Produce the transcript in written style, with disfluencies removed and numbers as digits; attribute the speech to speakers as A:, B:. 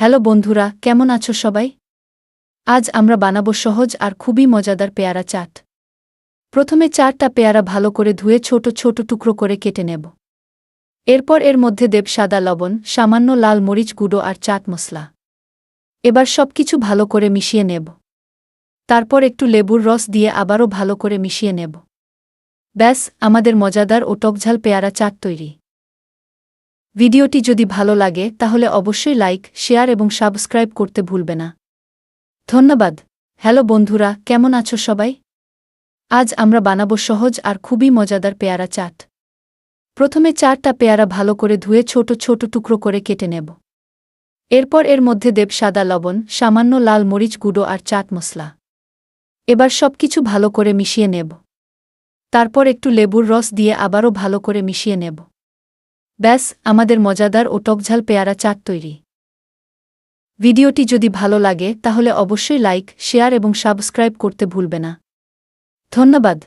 A: Hello বন্ধুরা, কেমন আছো সবাই? আজ আমরা বানাবো সহজ আর খুবই মজাদার পেয়ারা চাট। প্রথমে 4টা পেয়ারা ভালো করে ধুয়ে ছোট ছোট টুকরো করে কেটে নেব। এরপর এর মধ্যে দেব সাদা লবণ, সামান্য লাল মরিচ গুঁড়ো আর চাট মশলা। এবার সবকিছু ভালো করে মিশিয়ে নেব। তারপর একটু লেবুর রস দিয়ে আবারও ভালো করে মিশিয়ে নেব। ব্যাস, আমাদের মজাদার ও টকঝাল পেয়ারা চাট তৈরি। ভিডিওটি যদি ভালো লাগে তাহলে অবশ্যই লাইক, শেয়ার এবং সাবস্ক্রাইব করতে ভুলবে না। ধন্যবাদ। হ্যালো বন্ধুরা, কেমন আছো সবাই? আজ আমরা বানাবো সহজ আর খুবই মজাদার পেয়ারা চাট। প্রথমে 4টা পেয়ারা ভালো করে ধুয়ে ছোট ছোট টুকরো করে কেটে নেব। এরপর এর মধ্যে দেব সাদা লবণ, সামান্য লাল মরিচ গুঁড়ো আর চাট মশলা। এবার সবকিছু ভালো করে মিশিয়ে নেব। তারপর একটু লেবুর রস দিয়ে আবারও ভালো করে মিশিয়ে নেব। ব্যাস, আমাদের মজাদার ও টকঝাল পেয়ারা চাট তৈরি। ভিডিওটি যদি ভালো লাগে তাহলে অবশ্যই লাইক, শেয়ার এবং সাবস্ক্রাইব করতে ভুলবে না। ধন্যবাদ।